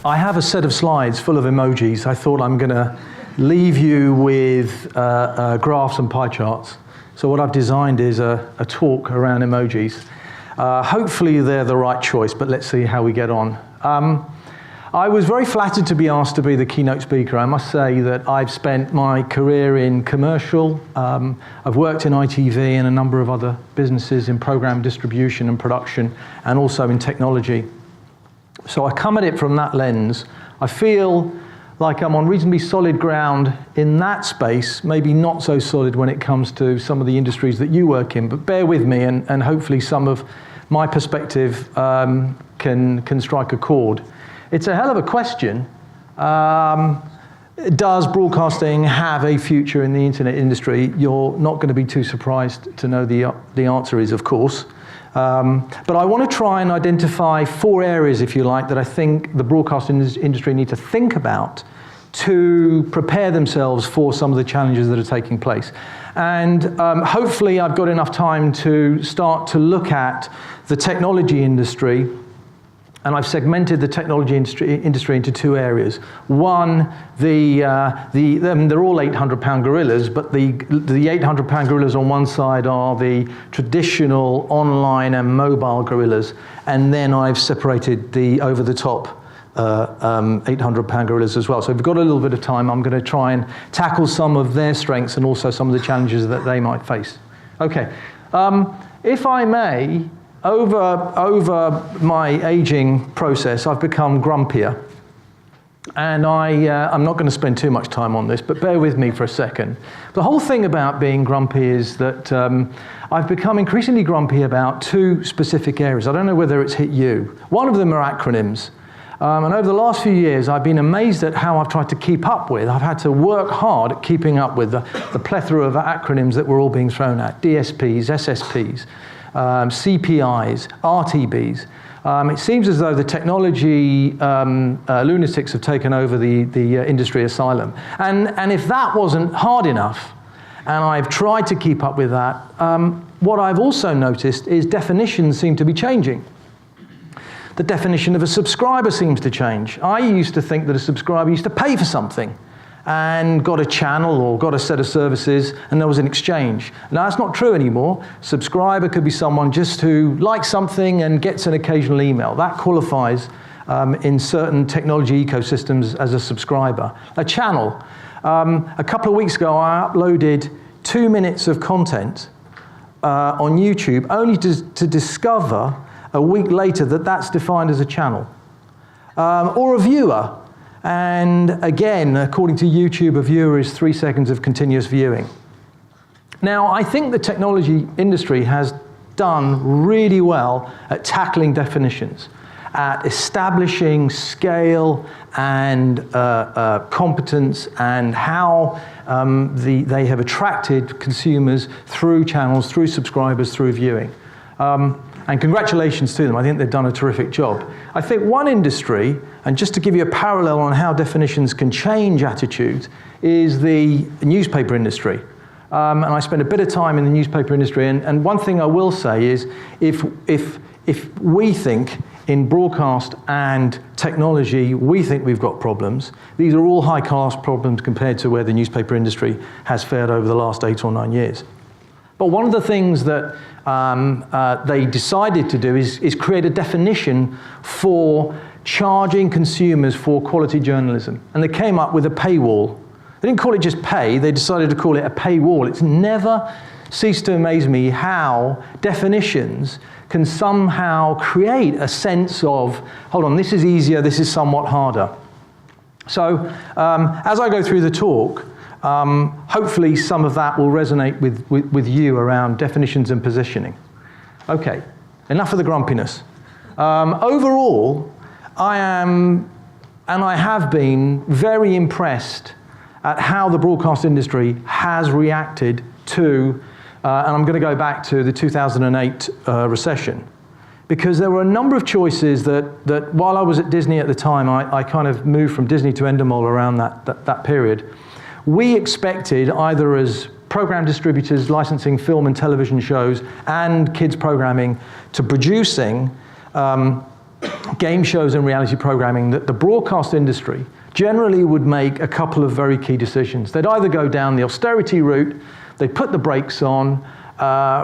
I have a set of slides full of emojis. I thought I'm going to leave you with graphs and pie charts. So what I've designed is a talk around emojis. Hopefully they're the right choice, but let's see how we get on. I was very flattered to be asked to be the keynote speaker. I must say that I've spent my career in commercial. I've worked in ITV and a number of other businesses in program distribution and production, and also in technology. So I come at it from that lens. I feel like I'm on reasonably solid ground in that space, maybe not so solid when it comes to some of the industries that you work in, but bear with me, and hopefully some of my perspective can strike a chord. It's a hell of a question. Does broadcasting have a future in the internet industry? You're not going to be too surprised to know the answer is, of course. But I want to try and identify 4 areas, if you like, that I think the broadcasting industry need to think about to prepare themselves for some of the challenges that are taking place. And hopefully I've got enough time to start to look at the technology industry. And I've segmented the technology industry into 2 areas. One, they're all 800-pound gorillas, but the 800-pound gorillas on one side are the traditional online and mobile gorillas, and then I've separated the over-the-top 800-pound gorillas as well. So if we've got a little bit of time, I'm going to try and tackle some of their strengths and also some of the challenges that they might face. Okay, if I may, over my aging process, I've become grumpier. And I'm not going to spend too much time on this, but bear with me for a second. The whole thing about being grumpy is that I've become increasingly grumpy about 2 specific areas. I don't know whether it's hit you. One of them are acronyms. And over the last few years, I've been amazed at how I've tried to keep up with. I've had to work hard at keeping up with the plethora of acronyms that we're all being thrown at. DSPs, SSPs. CPIs, RTBs. It seems as though the technology lunatics have taken over the industry asylum. And if that wasn't hard enough, and I've tried to keep up with that, what I've also noticed is definitions seem to be changing. The definition of a subscriber seems to change. I used to think that a subscriber used to pay for something and got a channel or got a set of services, and there was an exchange. Now, that's not true anymore. Subscriber could be someone just who likes something and gets an occasional email. That qualifies in certain technology ecosystems as a subscriber. A channel. A couple of weeks ago, I uploaded 2 minutes of content on YouTube, only to discover a week later that that's defined as a channel. Or a viewer. And again, according to YouTube, a viewer is 3 seconds of continuous viewing. Now, I think the technology industry has done really well at tackling definitions, at establishing scale and competence, and how they have attracted consumers through channels, through subscribers, through viewing. And congratulations to them. I think they've done a terrific job. I think one industry, and just to give you a parallel on how definitions can change attitudes, is the newspaper industry. And I spent a bit of time in the newspaper industry, and one thing I will say is, if we think in broadcast and technology, we think we've got problems, these are all high-class problems compared to where the newspaper industry has fared over the last 8 or 9 years. But one of the things that they decided to do is create a definition for charging consumers for quality journalism. And they came up with a paywall. They didn't call it just pay, they decided to call it a paywall. It's never ceased to amaze me how definitions can somehow create a sense of, hold on, this is easier, this is somewhat harder. So as I go through the talk, hopefully some of that will resonate with you around definitions and positioning. Okay, enough of the grumpiness. Overall, I am, and I have been, very impressed at how the broadcast industry has reacted to, and I'm going to go back to the 2008 recession, because there were a number of choices that while I was at Disney at the time, I kind of moved from Disney to Endemol around that period. We expected, either as program distributors licensing film and television shows and kids programming, to producing game shows and reality programming, that the broadcast industry generally would make a couple of very key decisions. They'd either go down the austerity route, they'd put the brakes on,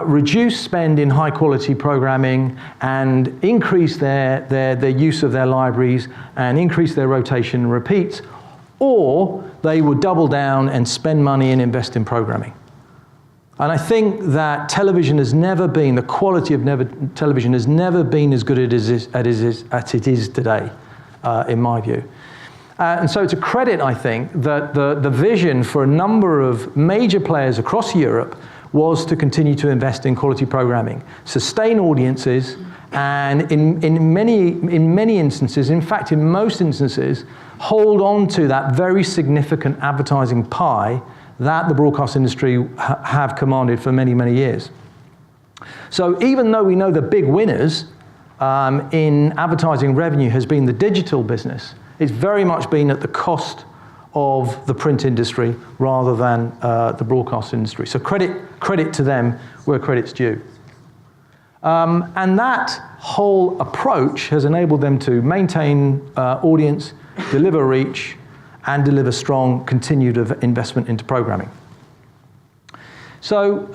reduce spend in high quality programming and increase their use of their libraries and increase their rotation and repeats, or they would double down and spend money and invest in programming. And I think that television has never been, the quality of television has never been as good as it is today, in my view. And so it's a credit, I think, that the vision for a number of major players across Europe was to continue to invest in quality programming, sustain audiences, and in many instances, in fact, in most instances, hold on to that very significant advertising pie that the broadcast industry have commanded for many, many years. So even though we know the big winners in advertising revenue has been the digital business, it's very much been at the cost of the print industry rather than the broadcast industry. So credit to them where credit's due. And that whole approach has enabled them to maintain audience, deliver reach, and deliver strong continued investment into programming. So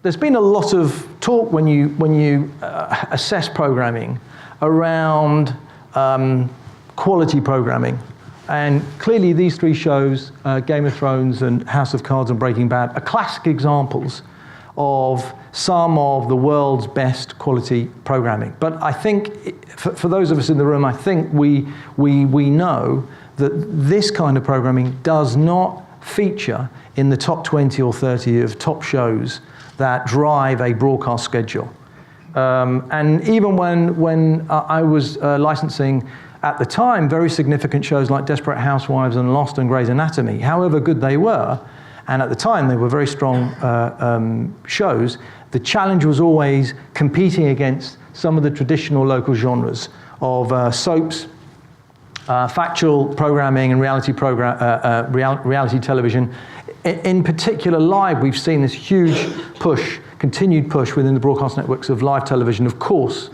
there's been a lot of talk when you assess programming around quality programming. And clearly these three shows, Game of Thrones and House of Cards and Breaking Bad, are classic examples of some of the world's best quality programming. But I think, for those of us in the room, I think we know that this kind of programming does not feature in the top 20 or 30 of top shows that drive a broadcast schedule. And even when I was licensing, at the time, very significant shows like Desperate Housewives and Lost and Grey's Anatomy, however good they were, and at the time they were very strong shows, the challenge was always competing against some of the traditional local genres of soaps, factual programming and reality television. In particular, live, we've seen this huge push, continued push within the broadcast networks of live television, of course,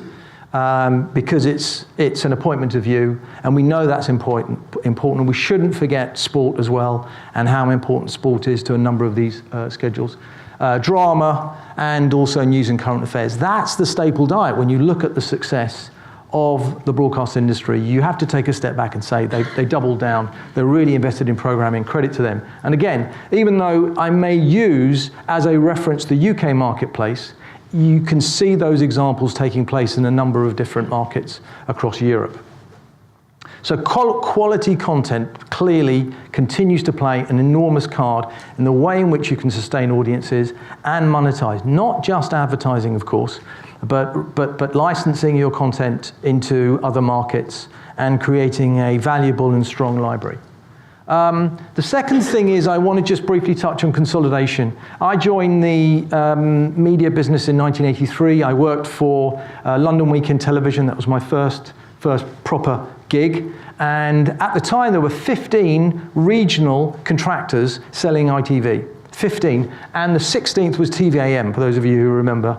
because it's an appointment of view, and we know that's important. We shouldn't forget sport as well, and how important sport is to a number of these schedules. Drama, and also news and current affairs. That's the staple diet. When you look at the success of the broadcast industry, you have to take a step back and say they doubled down. They're really invested in programming. Credit to them. And again, even though I may use as a reference the UK marketplace, you can see those examples taking place in a number of different markets across Europe. So quality content clearly continues to play an enormous card in the way in which you can sustain audiences and monetize, not just advertising, of course, but licensing your content into other markets and creating a valuable and strong library. The second thing is I want to just briefly touch on consolidation. I joined the media business in 1983. I worked for London Weekend Television. That was my first proper gig. And at the time, there were 15 regional contractors selling ITV. 15. And the 16th was TVAM, for those of you who remember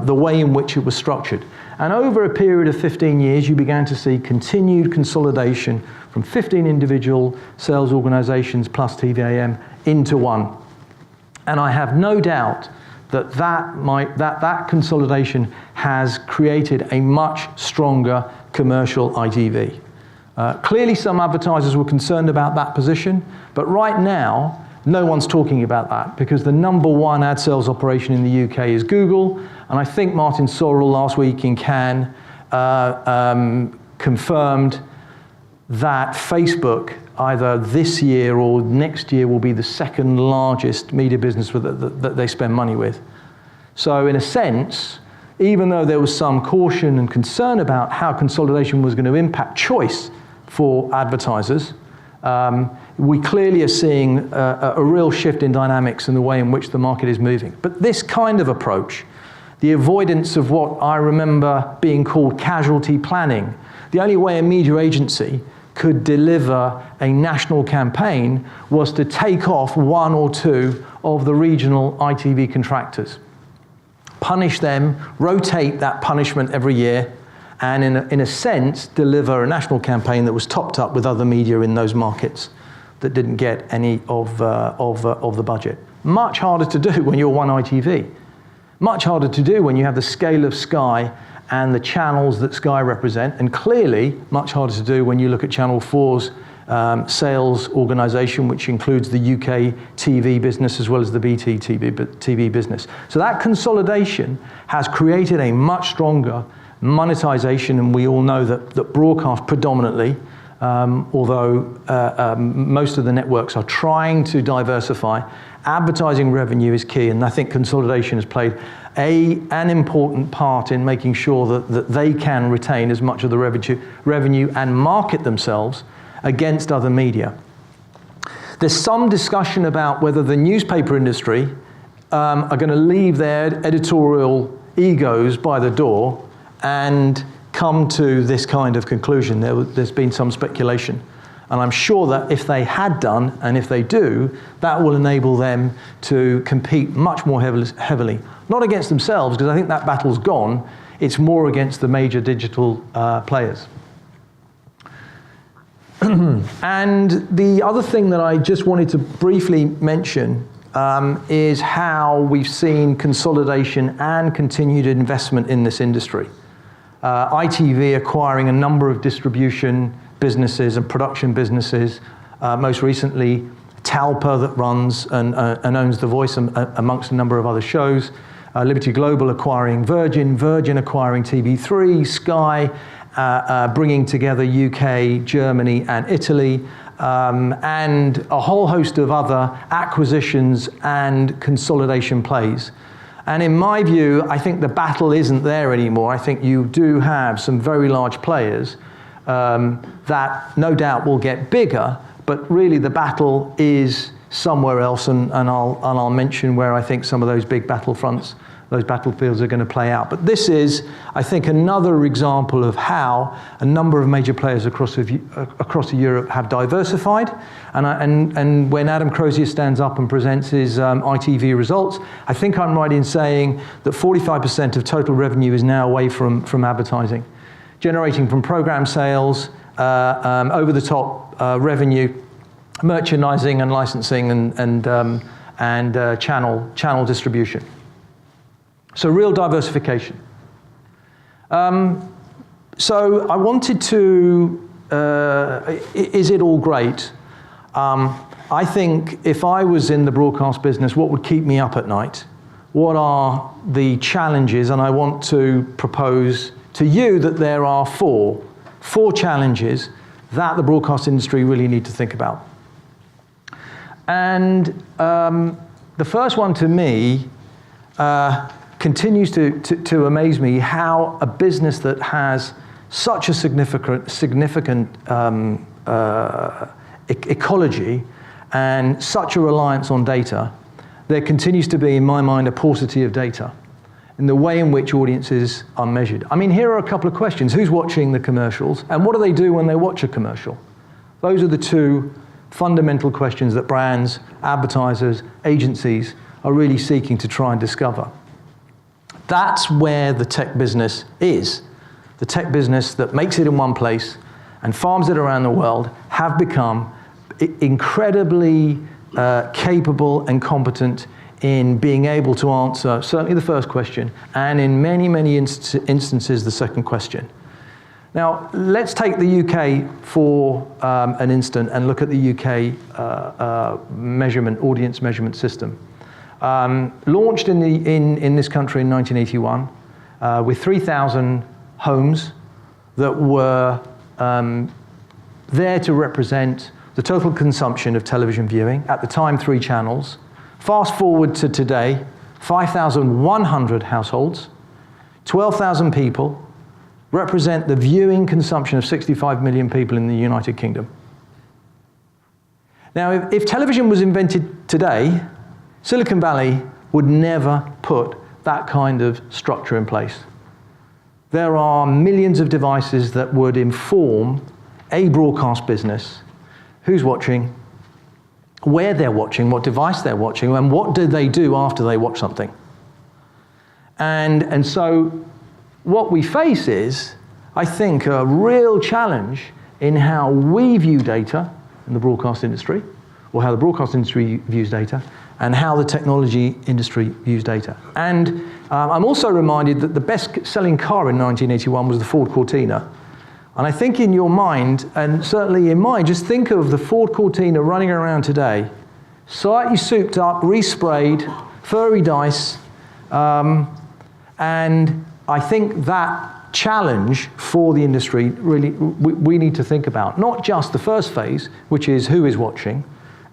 the way in which it was structured. And over a period of 15 years, you began to see continued consolidation from 15 individual sales organizations plus TVAM into one. And I have no doubt that consolidation has created a much stronger commercial ITV. Clearly some advertisers were concerned about that position, but right now, no one's talking about that because the number one ad sales operation in the UK is Google, and I think Martin Sorrell last week in Cannes confirmed that Facebook either this year or next year will be the second largest media business that they spend money with. So in a sense, even though there was some caution and concern about how consolidation was going to impact choice for advertisers, we clearly are seeing a real shift in dynamics in the way in which the market is moving. But this kind of approach, the avoidance of what I remember being called casualty planning, the only way a media agency could deliver a national campaign was to take off one or two of the regional ITV contractors, punish them, rotate that punishment every year, and in a sense, deliver a national campaign that was topped up with other media in those markets that didn't get any of the budget. Much harder to do when you're one ITV. Much harder to do when you have the scale of Sky and the channels that Sky represent, and clearly much harder to do when you look at Channel 4's sales organisation, which includes the UK TV business as well as the BT TV business. So that consolidation has created a much stronger monetization, and we all know that broadcast predominantly, although most of the networks are trying to diversify, advertising revenue is key, and I think consolidation has played an important part in making sure that they can retain as much of the revenue and market themselves against other media. There's some discussion about whether the newspaper industry are going to leave their editorial egos by the door and come to this kind of conclusion. There's been some speculation. And I'm sure that if they had done, and if they do, that will enable them to compete much more heavily. Not against themselves, because I think that battle's gone. It's more against the major digital players. And the other thing that I just wanted to briefly mention is how we've seen consolidation and continued investment in this industry. ITV acquiring a number of distribution businesses and production businesses, most recently Talpa that runs and owns The Voice amongst a number of other shows, Liberty Global acquiring Virgin acquiring TV3, Sky bringing together UK, Germany and Italy, and a whole host of other acquisitions and consolidation plays. And in my view, I think the battle isn't there anymore. I think you do have some very large players that no doubt will get bigger, but really the battle is somewhere else, and I'll mention where I think some of those big battlefronts, those battlefields are going to play out. But this is, I think, another example of how a number of major players across Europe have diversified. And when Adam Crozier stands up and presents his ITV results, I think I'm right in saying that 45% of total revenue is now away from advertising, generating from program sales, over-the-top revenue, merchandising and licensing, and channel distribution. So real diversification. So I wanted to, is it all great? I think if I was in the broadcast business, what would keep me up at night? What are the challenges? And I want to propose to you that there are four challenges that the broadcast industry really need to think about. And the first one to me continues to amaze me, how a business that has such a significant ecology and such a reliance on data, there continues to be, in my mind, a paucity of data in the way in which audiences are measured. I mean, here are a couple of questions. Who's watching the commercials? And what do they do when they watch a commercial? Those are the two fundamental questions that brands, advertisers, agencies are really seeking to try and discover. That's where the tech business is. The tech business that makes it in one place and farms it around the world have become incredibly capable and competent in being able to answer certainly the first question, and in many, many instances the second question. Now, let's take the UK for an instant and look at the UK audience measurement system. Launched in this country in 1981 with 3,000 homes that were there to represent the total consumption of television viewing. At the time, 3 channels. Fast forward to today, 5,100 households, 12,000 people, represent the viewing consumption of 65 million people in the United Kingdom. Now, if television was invented today, Silicon Valley would never put that kind of structure in place. There are millions of devices that would inform a broadcast business, who's watching, where they're watching, what device they're watching, and what do they do after they watch something. And so what we face is I think, a real challenge in how we view data in the broadcast industry, or how the broadcast industry views data, and how the technology industry views data. And I'm also reminded that the best-selling car in 1981 was the Ford Cortina. And I think in your mind, and certainly in mine, just think of the Ford Cortina running around today, slightly souped up, resprayed, furry dice, and I think that challenge for the industry, really, we need to think about. Not just the first phase, which is who is watching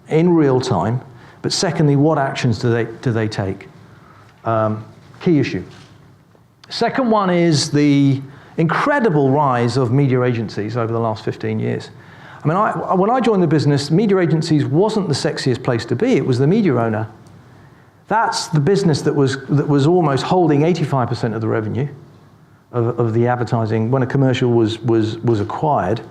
in real time, but secondly, what actions do they take? Key issue. Second one is the incredible rise of media agencies over the last 15 years. I mean, when I joined the business, media agencies wasn't the sexiest place to be. It was the media owner. That's the business that was almost holding 85% of the revenue of the advertising. When a commercial was acquired,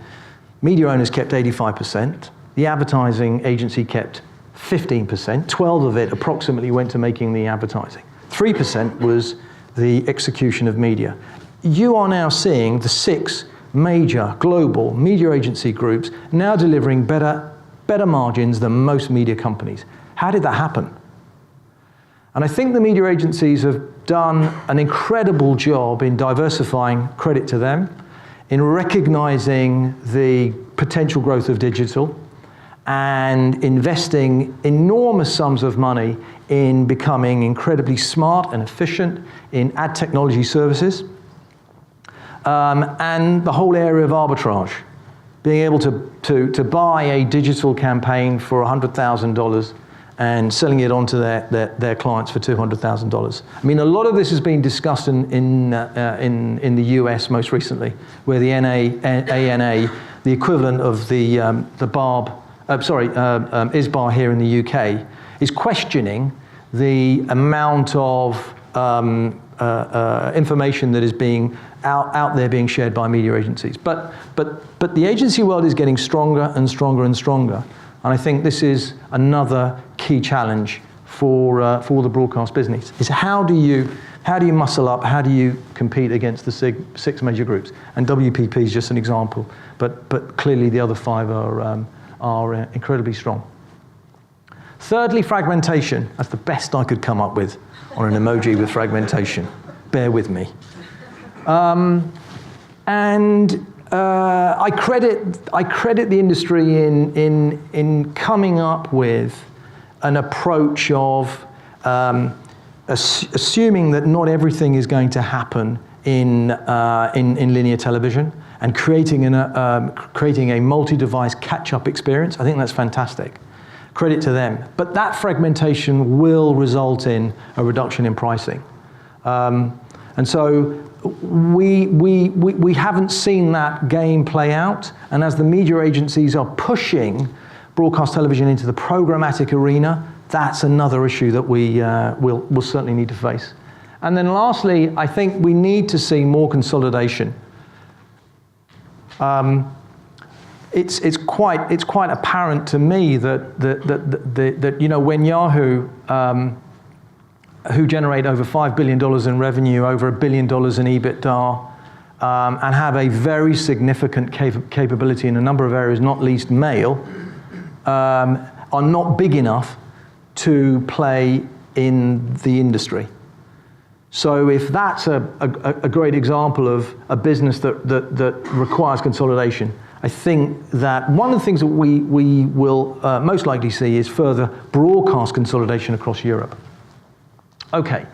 media owners kept 85%. The advertising agency kept 15%. 12 of it approximately went to making the advertising. 3% was the execution of media. You are now seeing the 6 major global media agency groups now delivering better margins than most media companies. How did that happen? And I think the media agencies have done an incredible job in diversifying, credit to them, in recognizing the potential growth of digital and investing enormous sums of money in becoming incredibly smart and efficient in ad technology services. And the whole area of arbitrage, being able to buy a digital campaign for $100,000 and selling it on to their clients for $200,000. I mean, a lot of this has been discussed in the US most recently, where the ANA, the equivalent of the ISBAR here in the UK, is questioning the amount of information that is being out there being shared by media agencies. But the agency world is getting stronger and stronger and stronger. And I think this is another key challenge for the broadcast business, is how do you muscle up, how do you compete against the 6 major groups? And WPP is just an example, but clearly the other 5 are incredibly strong. Thirdly, fragmentation. That's the best I could come up with on an emoji with fragmentation. Bear with me. I credit the industry in coming up with an approach of assuming that not everything is going to happen in linear television, and creating a multi-device catch-up experience. I think that's fantastic. Credit to them. But that fragmentation will result in a reduction in pricing. And so we haven't seen that game play out. And as the media agencies are pushing broadcast television into the programmatic arena, that's another issue that we'll certainly need to face. And then lastly, I think we need to see more consolidation. It's quite apparent to me that you know, when Yahoo, who generate over $5 billion in revenue, over $1 billion in EBITDA, and have a very significant capability in a number of areas, not least mail, are not big enough to play in the industry. So if that's a great example of a business that requires consolidation, I think that one of the things that we will most likely see is further broadcast consolidation across Europe. Okay,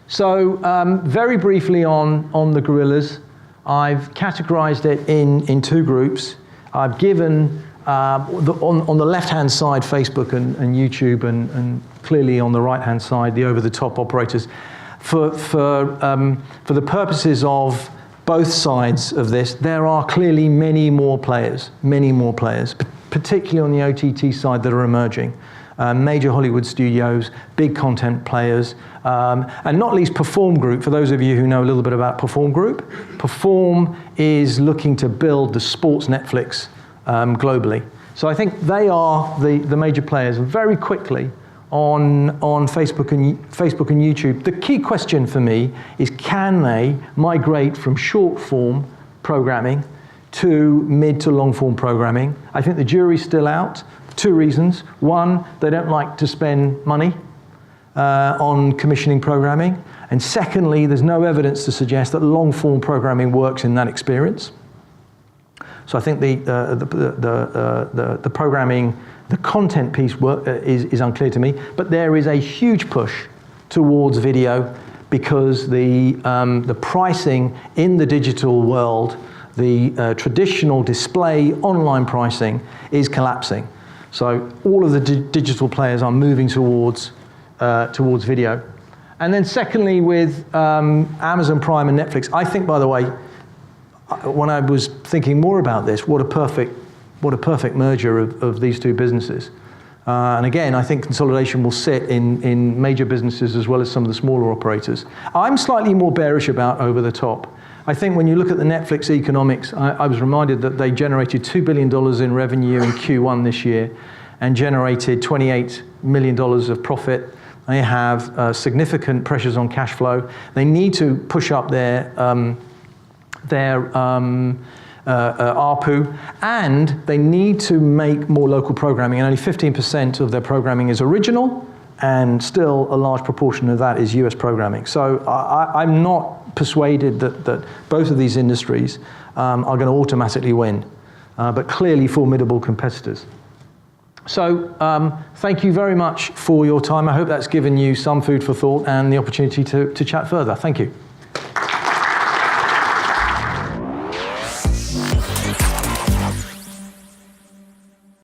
so very briefly on the gorillas, I've categorized it in 2 groups. I've given on the left-hand side Facebook and YouTube, and clearly on the right-hand side the over-the-top operators. For the purposes of both sides of this, there are clearly many more players, particularly on the OTT side that are emerging. Major Hollywood studios, big content players, and not least Perform Group. For those of you who know a little bit about Perform Group, Perform is looking to build the sports Netflix globally. So I think they are the major players. Very quickly, on Facebook and YouTube, the key question for me is, can they migrate from short form programming to mid to long form programming. I think the jury's still out. 2 reasons. One, they don't like to spend money on commissioning programming. And secondly, there's no evidence to suggest that long form programming works in that experience. So I think the programming, the content piece is unclear to me, but there is a huge push towards video because the pricing in the digital world, the traditional display online pricing is collapsing. So all of the digital players are moving towards video. And then secondly, with Amazon Prime and Netflix, I think, by the way, when I was thinking more about this, what a perfect merger of these 2 businesses. And again, I think consolidation will sit in major businesses as well as some of the smaller operators. I'm slightly more bearish about over the top. I think when you look at the Netflix economics, I was reminded that they generated $2 billion in revenue in Q1 this year and generated $28 million of profit. They have significant pressures on cash flow. They need to push up their ARPU, and they need to make more local programming, and only 15% of their programming is original, and still a large proportion of that is US programming. So I'm not persuaded that both of these industries are going to automatically win, but clearly formidable competitors. So thank you very much for your time. I hope that's given you some food for thought and the opportunity to chat further. Thank you.